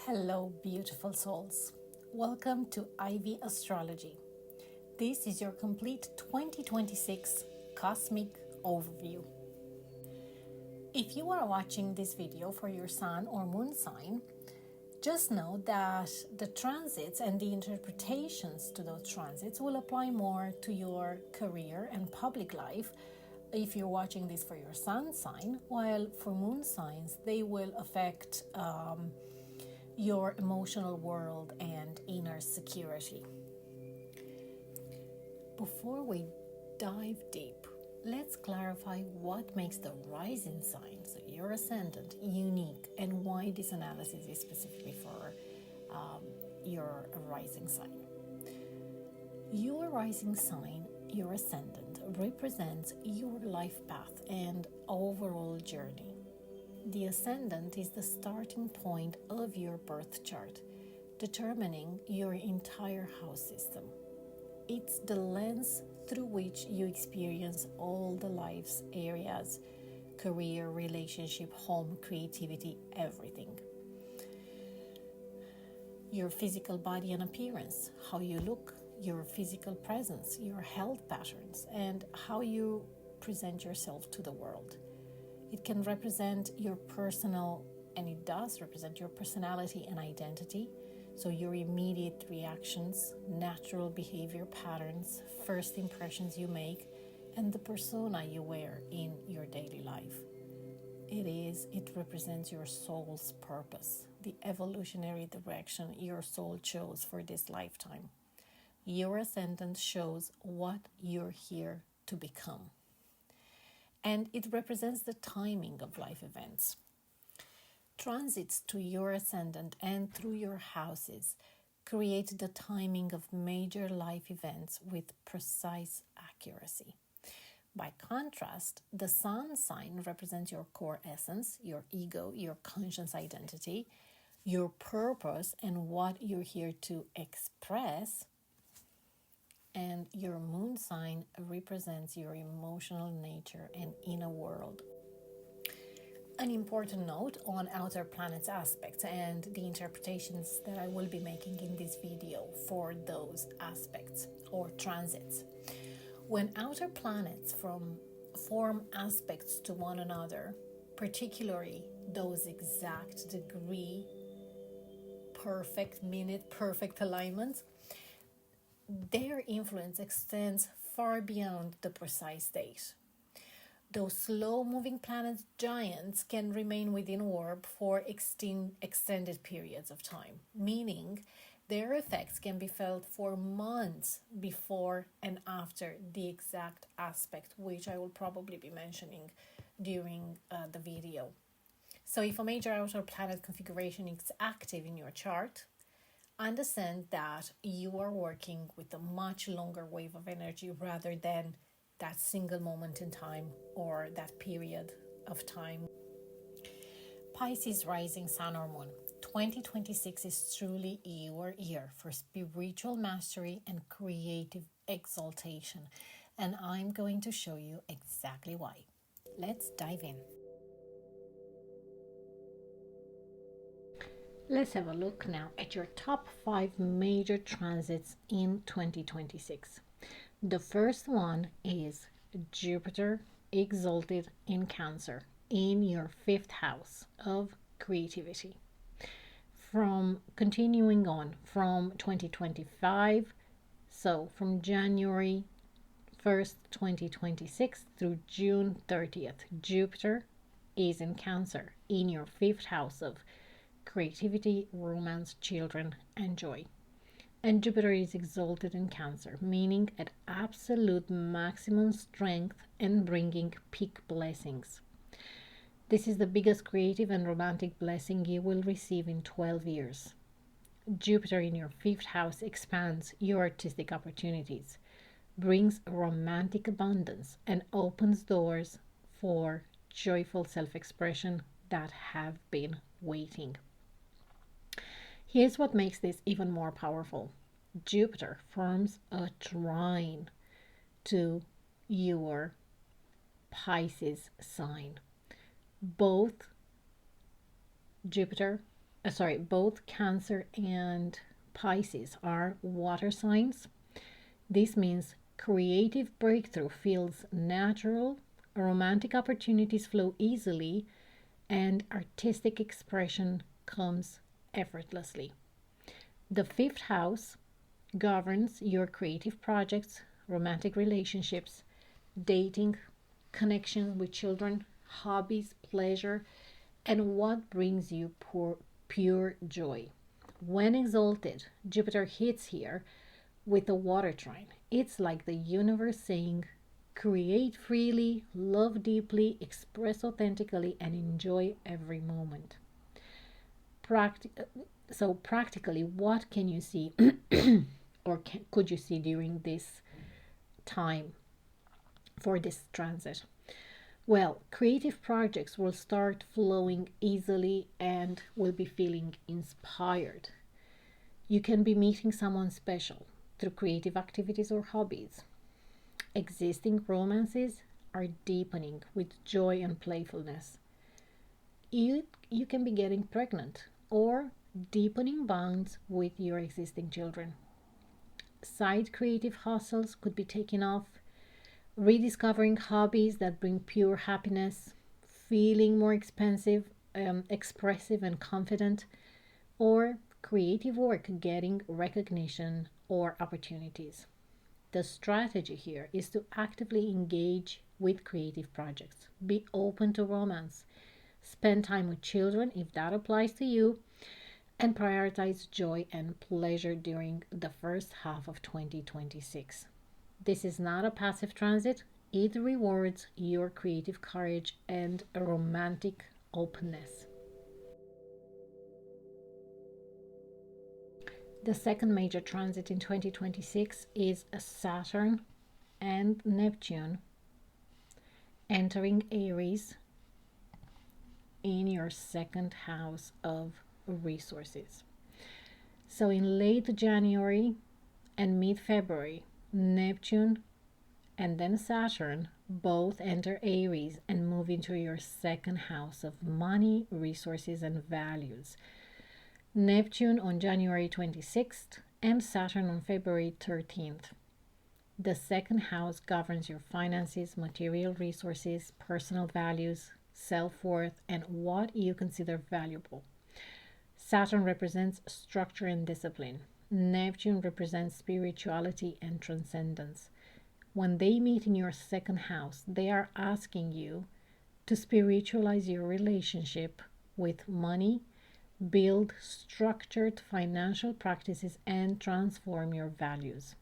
Hello, beautiful souls. Welcome to Ivy Astrology. This is your complete 2026 cosmic overview. If you are watching this video for your sun or moon sign, just know that the transits and the interpretations to those transits will apply more to your career and public life if you're watching this for your sun sign, while for moon signs, they will affect your emotional world and inner security. Before we dive deep, let's clarify what makes the rising sign, so your ascendant, unique, and why this analysis is specifically for your rising sign. Your rising sign, your ascendant, represents your life path and overall journey. The ascendant is the starting point of your birth chart, determining your entire house system. It's the lens through which you experience all the life's areas: career, relationship, home, creativity, everything. Your physical body and appearance, how you look, your physical presence, your health patterns, and how you present yourself to the world. It can represent your personal, and it does represent your personality and identity. So your immediate reactions, natural behavior patterns, first impressions you make, and the persona you wear in your daily life. It represents your soul's purpose, the evolutionary direction your soul chose for this lifetime. Your ascendant shows what you're here to become. And it represents the timing of life events. Transits to your ascendant and through your houses create the timing of major life events with precise accuracy. By contrast, the sun sign represents your core essence, your ego, your conscious identity, your purpose, and what you're here to express. And your moon sign represents your emotional nature and inner world. An important note on outer planets aspects and the interpretations that I will be making in this video for those aspects or transits. When outer planets form aspects to one another, particularly those exact degree, perfect minute, perfect alignments, their influence extends far beyond the precise date. Those slow-moving planet giants can remain within orb for extended periods of time, meaning their effects can be felt for months before and after the exact aspect, which I will probably be mentioning during the video. So if a major outer planet configuration is active in your chart, understand that you are working with a much longer wave of energy rather than that single moment in time or that period of time. Pisces rising sun or moon, 2026 is truly your year for spiritual mastery and creative exaltation, and I'm going to show you exactly why. Let's dive in. Let's have a look now at your top 5 major transits in 2026. The first one is Jupiter exalted in Cancer in your 5th house of creativity. From continuing on from 2025, so from January 1st, 2026 through June 30th, Jupiter is in Cancer in your 5th house of creativity, romance, children, and joy. And Jupiter is exalted in Cancer, meaning at absolute maximum strength and bringing peak blessings. This is the biggest creative and romantic blessing you will receive in 12 years. Jupiter in your 5th house expands your artistic opportunities, brings romantic abundance, and opens doors for joyful self-expression that have been waiting. Here's what makes this even more powerful. Jupiter forms a trine to your Pisces sign. Both Jupiter both Cancer and Pisces are water signs. This means creative breakthrough feels natural, romantic opportunities flow easily, and artistic expression comes effortlessly. The fifth house governs your creative projects, romantic relationships, dating, connection with children, hobbies, pleasure, and what brings you pure joy. When exalted, Jupiter hits here with the water trine. It's like the universe saying, create freely, love deeply, express authentically, and enjoy every moment. Practi- so, practically, what can you see or could you see during this time for this transit? Well, creative projects will start flowing easily and will be feeling inspired. You can be meeting someone special through creative activities or hobbies. Existing romances are deepening with joy and playfulness. You can be getting pregnant or deepening bonds with your existing children. Side creative hustles could be taken off, rediscovering hobbies that bring pure happiness, feeling more expressive and confident, or creative work getting recognition or opportunities. The strategy here is to actively engage with creative projects. Be open to romance. Spend time with children if that applies to you, and prioritize joy and pleasure during the first half of 2026. This is not a passive transit, it rewards your creative courage and a romantic openness. The second major transit in 2026 is Saturn and Neptune entering Aries in your second house of resources. So in late January and mid February, Neptune and then Saturn both enter Aries and move into your second house of money, resources, and values. Neptune on January 26th and Saturn on February 13th. The second house governs your finances, material resources, personal values, self worth, and what you consider valuable. Saturn represents structure and discipline. Neptune represents spirituality and transcendence. When they meet in your second house, they are asking you to spiritualize your relationship with money, build structured financial practices, and transform your values.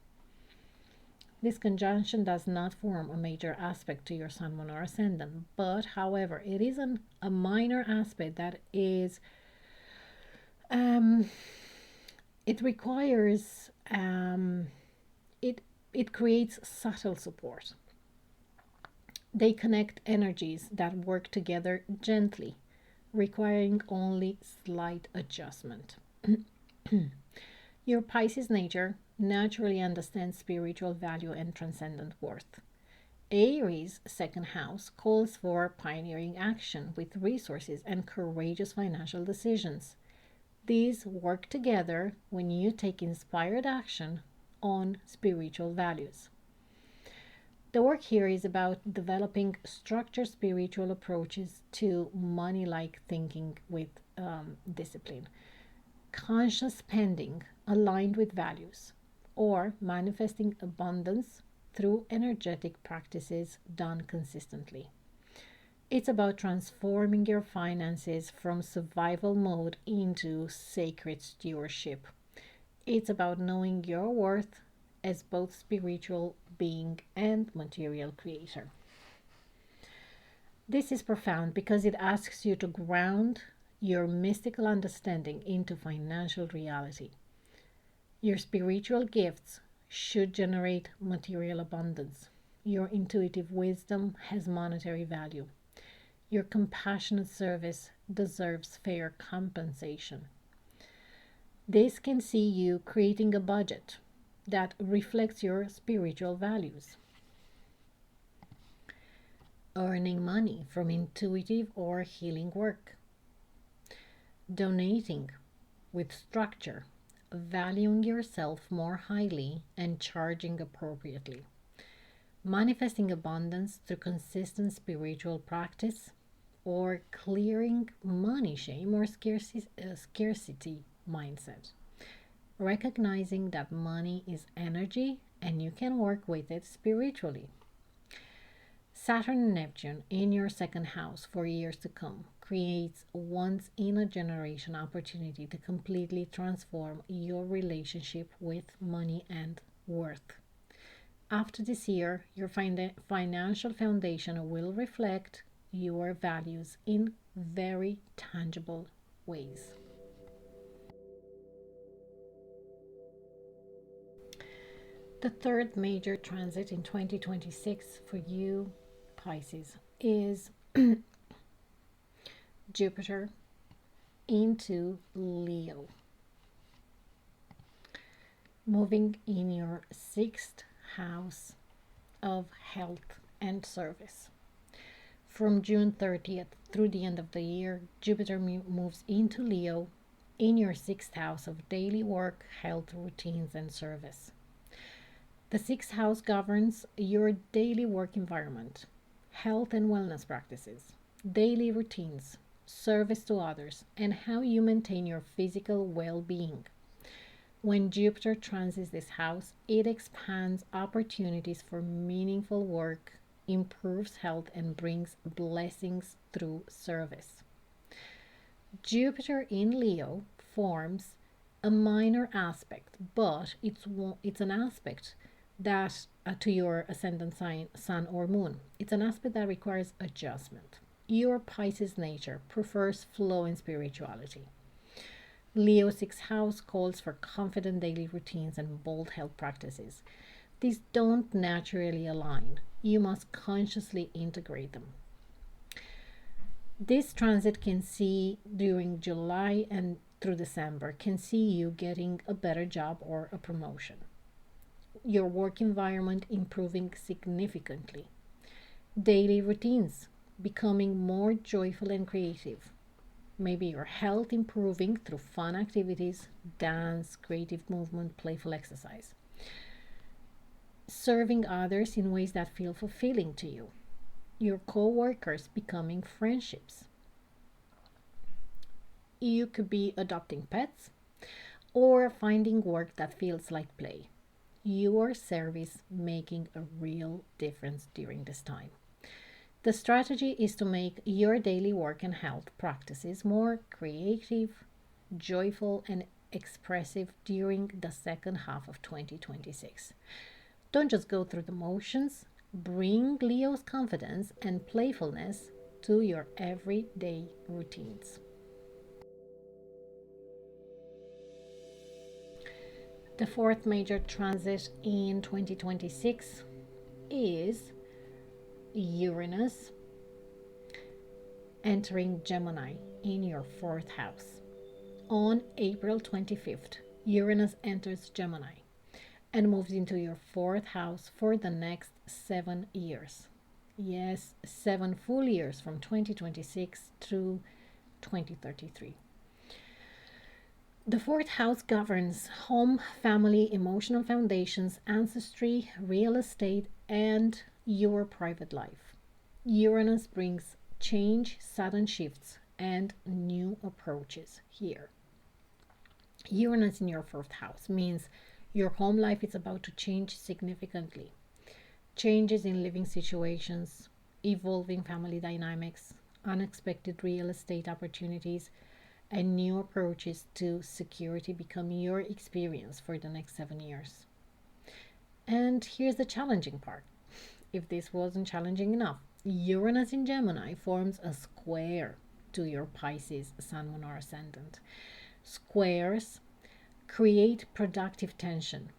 This conjunction does not form a major aspect to your sun, moon, or ascendant, but however, it is a minor aspect that is, um, it requires, it creates subtle support. They connect energies that work together gently, requiring only slight adjustment. Your Pisces nature naturally understands spiritual value and transcendent worth. Aries' second house calls for pioneering action with resources and courageous financial decisions. These work together when you take inspired action on spiritual values. The work here is about developing structured spiritual approaches to money like thinking with discipline, conscious spending aligned with values, or manifesting abundance through energetic practices done consistently. It's about transforming your finances from survival mode into sacred stewardship. It's about knowing your worth as both spiritual being and material creator. This is profound because it asks you to ground your mystical understanding into financial reality. Your spiritual gifts should generate material abundance. Your intuitive wisdom has monetary value. Your compassionate service deserves fair compensation. This can see you creating a budget that reflects your spiritual values. Earning money from intuitive or healing work. Donating with structure, valuing yourself more highly and charging appropriately, manifesting abundance through consistent spiritual practice, or clearing money shame or scarcity mindset, recognizing that money is energy and you can work with it spiritually. Saturn and Neptune in your second house for years to come creates a once in a generation opportunity to completely transform your relationship with money and worth. After this year, your financial foundation will reflect your values in very tangible ways. The third major transit in 2026 for you, Pisces, is Jupiter into Leo, moving in your sixth house of health and service. From June 30th through the end of the year, Jupiter moves into Leo in your sixth house of daily work, health, routines, and service. The sixth house governs your daily work environment, health and wellness practices, daily routines, service to others, and how you maintain your physical well being. When Jupiter transits this house, it expands opportunities for meaningful work, improves health, and brings blessings through service. Jupiter in Leo forms a minor aspect, but it's an aspect that to your ascendant sign, sun or moon. It's an aspect that requires adjustment. Your Pisces nature prefers flow and spirituality. Leo's sixth house calls for confident daily routines and bold health practices. These don't naturally align. You must consciously integrate them. This transit can see during July and through December, can see you getting a better job or a promotion. Your work environment improving significantly. Daily routines becoming more joyful and creative. Maybe your health improving through fun activities, dance, creative movement, playful exercise. Serving others in ways that feel fulfilling to you. Your co-workers becoming friendships. You could be adopting pets or finding work that feels like play. Your service making a real difference during this time. The strategy is to make your daily work and health practices more creative, joyful, and expressive during the second half of 2026. Don't just go through the motions, bring Leo's confidence and playfulness to your everyday routines. The fourth major transit in 2026 is Uranus entering Gemini in your fourth house. On April 25th, Uranus enters Gemini and moves into your fourth house for the next 7 years. Yes, 7 full years from 2026 through 2033. The fourth house governs home, family, emotional foundations, ancestry, real estate, and your private life. Uranus brings change, sudden shifts, and new approaches here. Uranus in your fourth house means your home life is about to change significantly. Changes in living situations, evolving family dynamics, unexpected real estate opportunities, and new approaches to security become your experience for the next 7 years. And here's the challenging part. If this wasn't challenging enough, Uranus in Gemini forms a square to your Pisces Sun, Moon, or Ascendant. Squares create productive tension.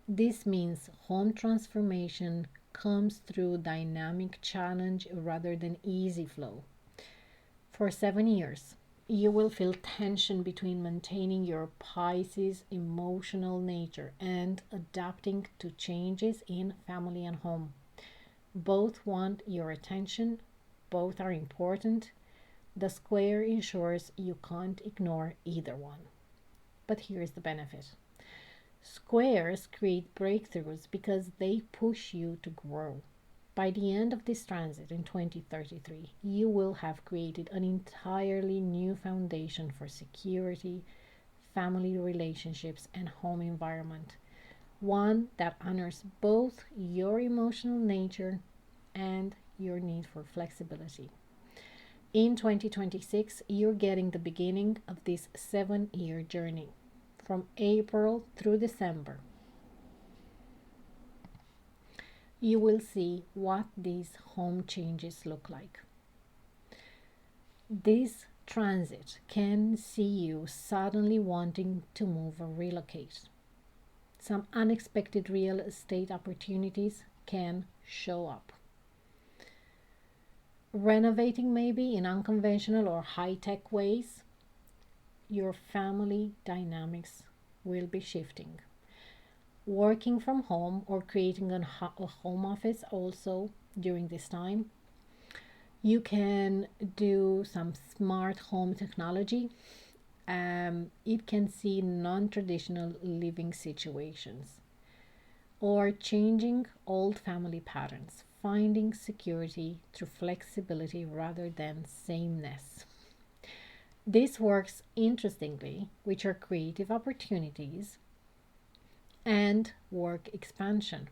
This means home transformation comes through dynamic challenge rather than easy flow. For 7 years, you will feel tension between maintaining your Pisces emotional nature and adapting to changes in family and home. Both want your attention, both are important. The square ensures you can't ignore either one. But here's the benefit. Squares create breakthroughs because they push you to grow. By the end of this transit in 2033, you will have created an entirely new foundation for security, family relationships, and home environment. One that honors both your emotional nature and your need for flexibility. In 2026, you're getting the beginning of this 7-year journey from April through December. You will see what these home changes look like. This transit can see you suddenly wanting to move or relocate. Some unexpected real estate opportunities can show up. Renovating maybe in unconventional or high-tech ways, your family dynamics will be shifting. Working from home or creating a home office also during this time. You can do some smart home technology. It can see non-traditional living situations or changing old family patterns, finding security through flexibility rather than sameness. This works interestingly with your creative opportunities and work expansion.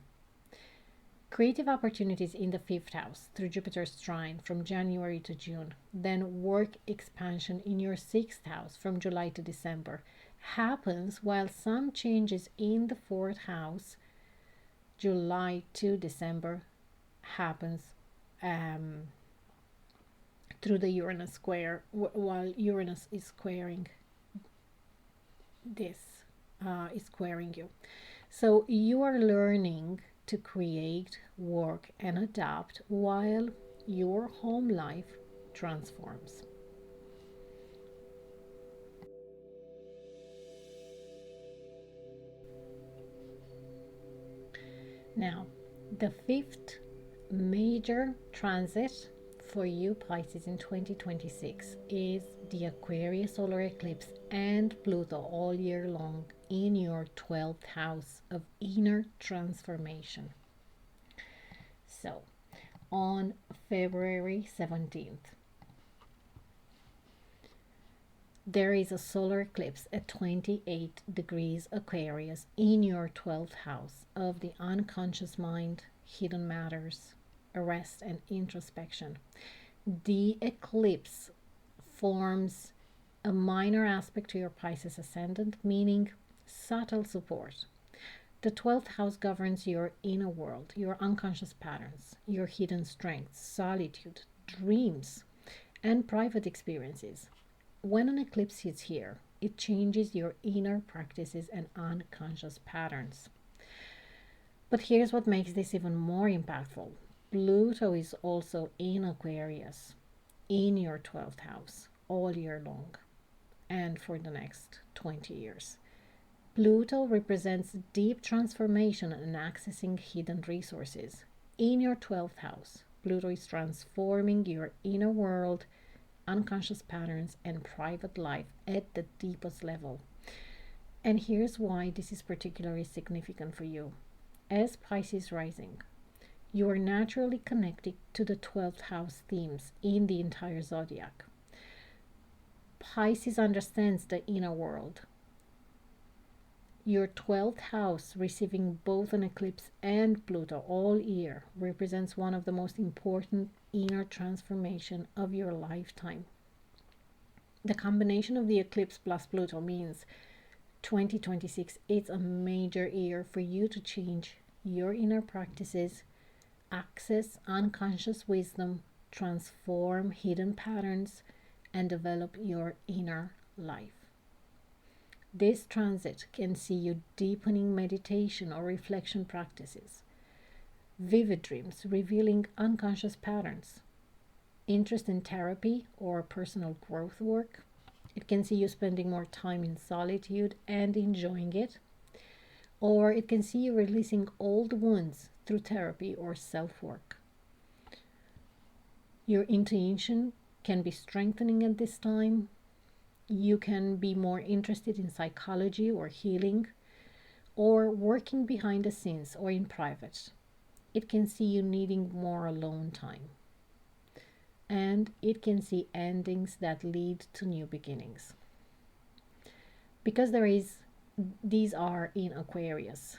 Creative opportunities in the fifth house through Jupiter's trine from January to June, then work expansion in your sixth house from July to December happens while some changes in the fourth house, July to December, happens through the Uranus square while Uranus is squaring this, is squaring you. So you are learning to create, work, and adapt while your home life transforms. Now, the fifth major transit for you Pisces in 2026 is the Aquarius solar eclipse and Pluto all year long in your 12th house of inner transformation. So, on February 17th, there is a solar eclipse at 28 degrees Aquarius in your 12th house of the unconscious mind, hidden matters, arrest, and introspection. The eclipse forms a minor aspect to your Pisces ascendant, meaning subtle support. The 12th house governs your inner world, your unconscious patterns, your hidden strengths, solitude, dreams, and private experiences. When an eclipse hits here, it changes your inner practices and unconscious patterns. But here's what makes this even more impactful. Pluto is also in Aquarius, in your 12th house, all year long, and for the next 20 years. Pluto represents deep transformation and accessing hidden resources. In your 12th house, Pluto is transforming your inner world, unconscious patterns, and private life at the deepest level. And here's why this is particularly significant for you. As Pisces Rising, you are naturally connected to the 12th house themes in the entire zodiac. Pisces understands the inner world. Your 12th house, receiving both an eclipse and Pluto all year, represents one of the most important inner transformation of your lifetime. The combination of the eclipse plus Pluto means 2026 is a major year for you to change your inner practices, access unconscious wisdom, transform hidden patterns, and develop your inner life. This transit can see you deepening meditation or reflection practices, vivid dreams revealing unconscious patterns, interest in therapy or personal growth work. It can see you spending more time in solitude and enjoying it. Or it can see you releasing old wounds through therapy or self-work. Your intuition can be strengthening at this time. You can be more interested in psychology or healing, or working behind the scenes or in private. It can see you needing more alone time. And it can see endings that lead to new beginnings. Because these are in Aquarius.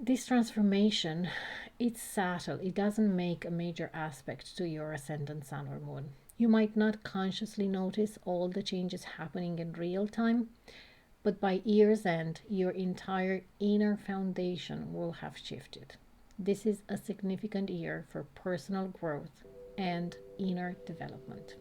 This transformation, it's subtle. It doesn't make a major aspect to your ascendant sun or moon. You might not consciously notice all the changes happening in real time, but by year's end, your entire inner foundation will have shifted. This is a significant year for personal growth and inner development.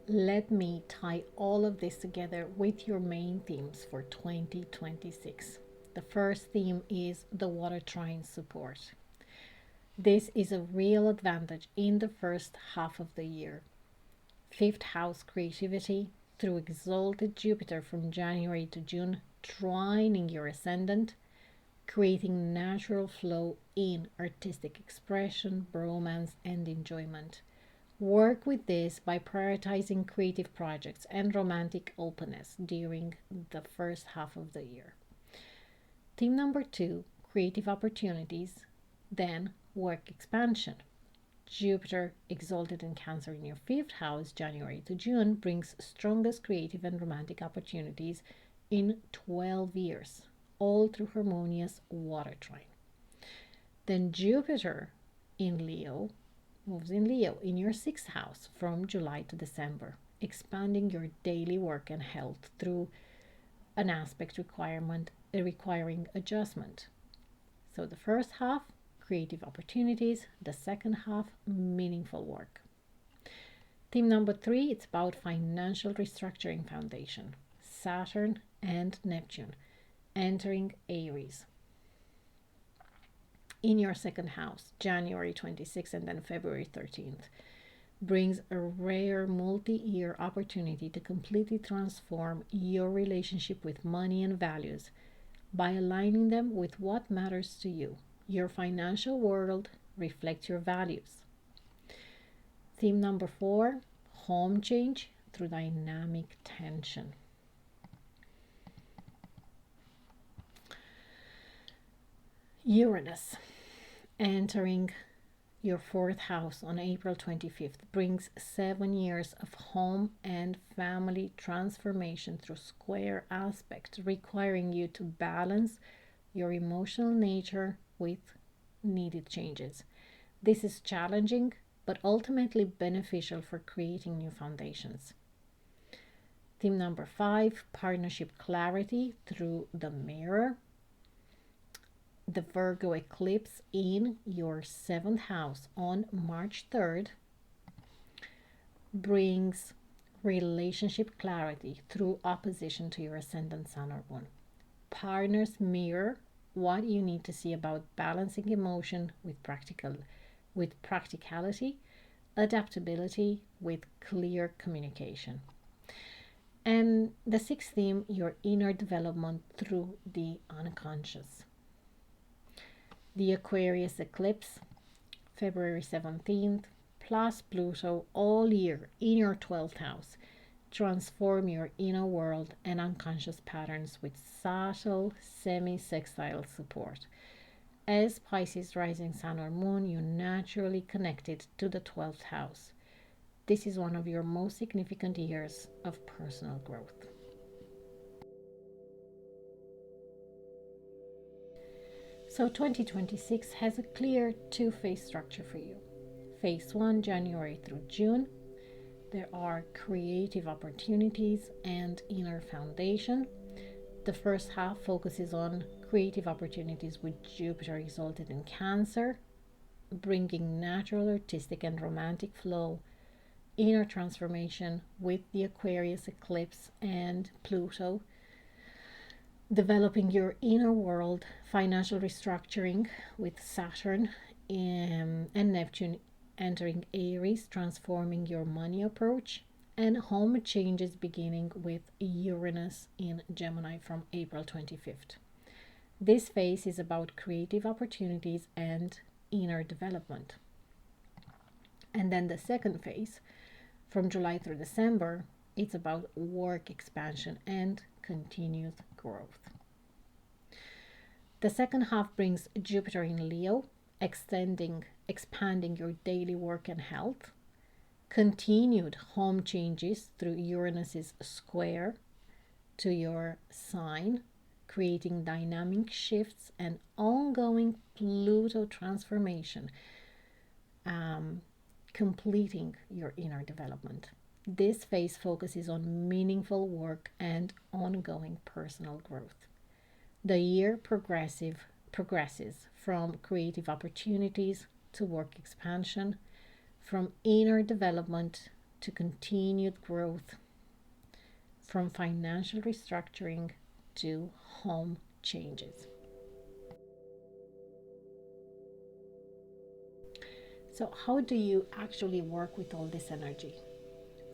Let me tie all of this together with your main themes for 2026. The first theme is the Water Trine Support. This is a real advantage in the first half of the year. Fifth house creativity through exalted Jupiter from January to June, trining your ascendant, creating natural flow in artistic expression, romance, and enjoyment. Work with this by prioritizing creative projects and romantic openness during the first half of the year. Theme number 2, creative opportunities, then work expansion. Jupiter, exalted in Cancer in your fifth house, January to June, brings strongest creative and romantic opportunities in 12 years, all through harmonious water trine. Then Jupiter in Leo moves in Leo in your sixth house from July to December, expanding your daily work and health through an aspect requiring adjustment. So the first half, creative opportunities, the second half, meaningful work. Theme number 3, it's about financial restructuring foundation. Saturn and Neptune entering Aries in your second house, January 26th and then February 13th, brings a rare multi-year opportunity to completely transform your relationship with money and values by aligning them with what matters to you. Your financial world reflects your values. Theme number 4, home change through dynamic tension. Uranus entering your fourth house on April 25th brings 7 years of home and family transformation through square aspects, requiring you to balance your emotional nature with needed changes. This is challenging, but ultimately beneficial for creating new foundations. Theme number 5, partnership clarity through the mirror. The Virgo eclipse in your 7th house on March 3rd brings relationship clarity through opposition to your ascendant sun or moon. Partners mirror what you need to see about balancing emotion with practicality, adaptability with clear communication. And the 6th theme, your inner development through the unconscious. The Aquarius eclipse, February 17th, plus Pluto all year in your 12th house. Transform your inner world and unconscious patterns with subtle semi-sextile support. As Pisces Rising Sun or Moon, you naturally connected to the 12th house. This is one of your most significant years of personal growth. So 2026 has a clear two-phase structure for you. Phase 1, January through June. There are creative opportunities and inner foundation. The first half focuses on creative opportunities with Jupiter exalted in Cancer, bringing natural, artistic, and romantic flow, inner transformation with the Aquarius eclipse and Pluto, developing your inner world, financial restructuring with Saturn and Neptune entering Aries, transforming your money approach, and home changes beginning with Uranus in Gemini from April 25th. This phase is about creative opportunities and inner development. And then the second phase, from July through December, it's about work expansion and continued growth. The second half brings Jupiter in Leo, expanding your daily work and health. Continued home changes through Uranus's square to your sign, creating dynamic shifts and ongoing Pluto transformation, completing your inner development. This phase focuses on meaningful work and ongoing personal growth. The year progresses from creative opportunities to work expansion, from inner development to continued growth, from financial restructuring to home changes. So, how do you actually work with all this energy?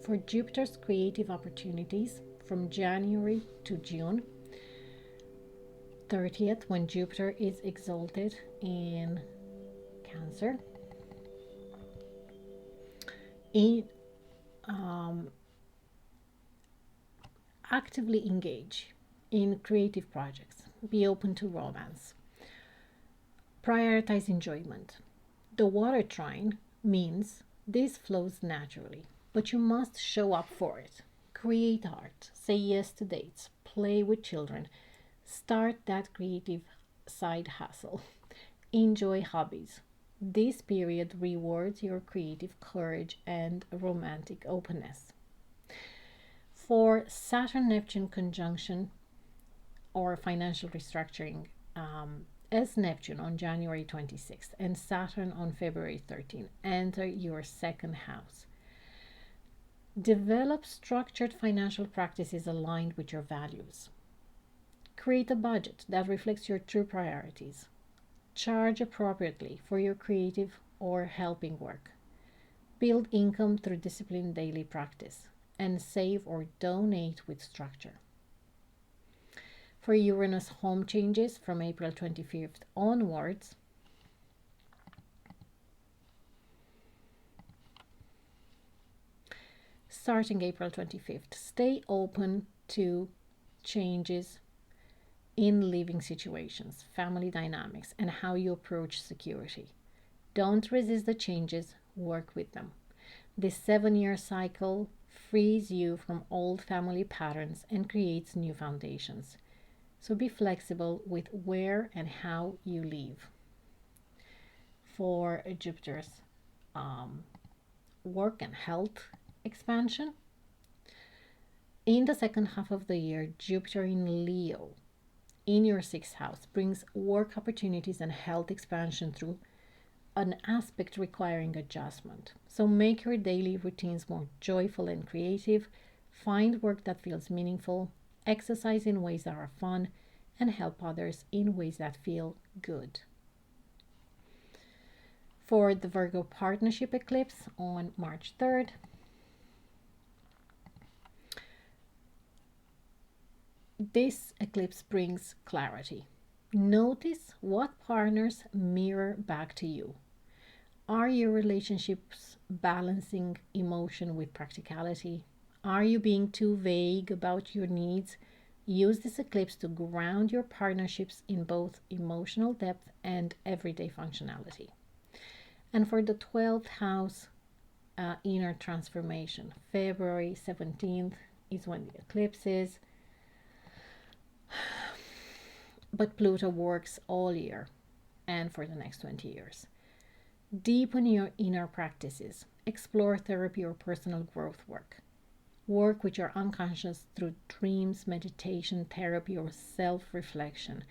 For Jupiter's creative opportunities, from January to June 30th, when Jupiter is exalted in Cancer, actively engage in creative projects. Be open to romance. Prioritize enjoyment. The water trine means this flows naturally, but you must show up for it. Create art, say yes to dates, play with children, start that creative side hustle, enjoy hobbies. This period rewards your creative courage and romantic openness. For Saturn Neptune conjunction or financial restructuring, as Neptune on January 26th and Saturn on February 13th enter your second house. Develop structured financial practices aligned with your values. Create a budget that reflects your true priorities. Charge appropriately for your creative or helping work. Build income through disciplined daily practice, and save or donate with structure. For Uranus home changes from April 25th onwards, starting April 25th, stay open to changes in living situations, family dynamics, and how you approach security. Don't resist the changes, work with them. This 7-year cycle frees you from old family patterns and creates new foundations. So be flexible with where and how you live. For Jupiter's work and health expansion, in the second half of the year, Jupiter in Leo in your 6th house brings work opportunities and health expansion through an aspect requiring adjustment. So make your daily routines more joyful and creative. Find work that feels meaningful. Exercise in ways that are fun, and help others in ways that feel good. For the Virgo partnership eclipse on March 3rd, this eclipse brings clarity. Notice what partners mirror back to you. Are your relationships balancing emotion with practicality? Are you being too vague about your needs? Use this eclipse to ground your partnerships in both emotional depth and everyday functionality. And for the 12th house inner transformation, February 17th is when the eclipse is. But Pluto works all year and for the next 20 years. Deepen your inner practices. Explore therapy or personal growth work. Work with your unconscious through dreams, meditation, therapy, or self-reflection.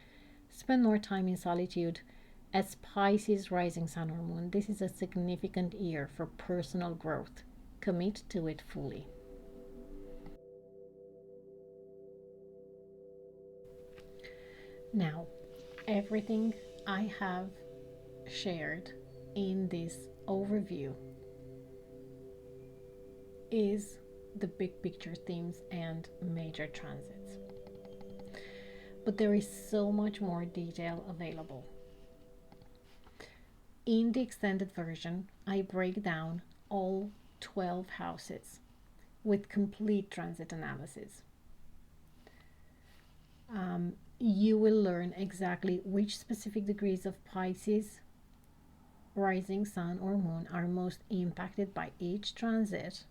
Spend more time in solitude. As Pisces Rising Sun or Moon, this is a significant year for personal growth. Commit to it fully. Now, everything I have shared in this overview is the big picture themes and major transits. But there is so much more detail available. In the extended version, I break down all 12 houses with complete transit analysis. You will learn exactly which specific degrees of Pisces rising sun or moon are most impacted by each transit,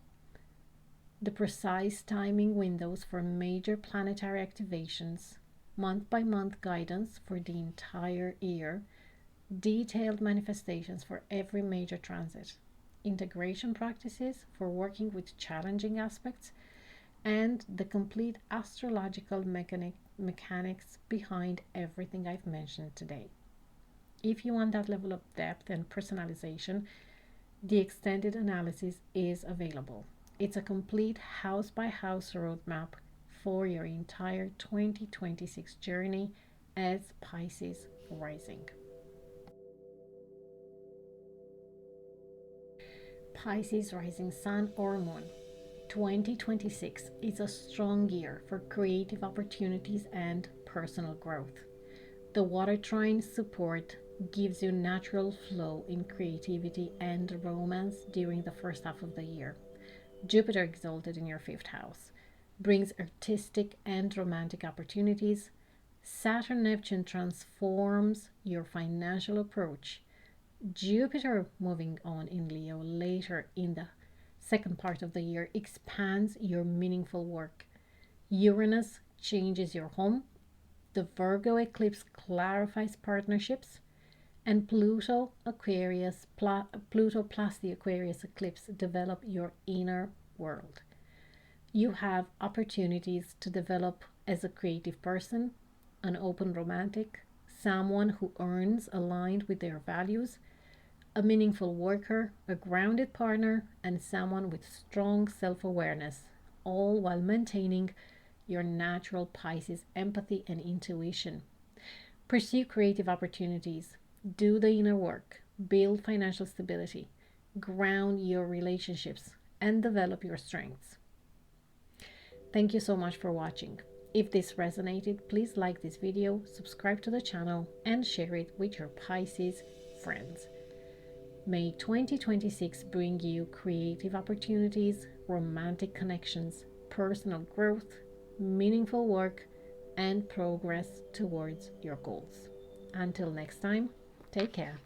the precise timing windows for major planetary activations, month by month guidance for the entire year, detailed manifestations for every major transit, integration practices for working with challenging aspects, and the complete astrological mechanics behind everything I've mentioned today. If you want that level of depth and personalization, the extended analysis is available. It's a complete house by house roadmap for your entire 2026 journey as Pisces rising. Pisces rising sun or moon. 2026 is a strong year for creative opportunities and personal growth. The Water Trine Support gives you natural flow in creativity and romance during the first half of the year. Jupiter exalted in your 5th house brings artistic and romantic opportunities. Saturn Neptune transforms your financial approach. Jupiter moving on in Leo later in the second part of the year expands your meaningful work. Uranus changes your home. The Virgo eclipse clarifies partnerships, and Pluto plus the Aquarius eclipse develop your inner world. You have opportunities to develop as a creative person, an open romantic, someone who earns aligned with their values, a meaningful worker, a grounded partner, and someone with strong self-awareness, all while maintaining your natural Pisces empathy and intuition. Pursue creative opportunities, do the inner work, build financial stability, ground your relationships, and develop your strengths. Thank you so much for watching. If this resonated, please like this video, subscribe to the channel, and share it with your Pisces friends. May 2026 bring you creative opportunities, romantic connections, personal growth, meaningful work, and progress towards your goals. Until next time, take care.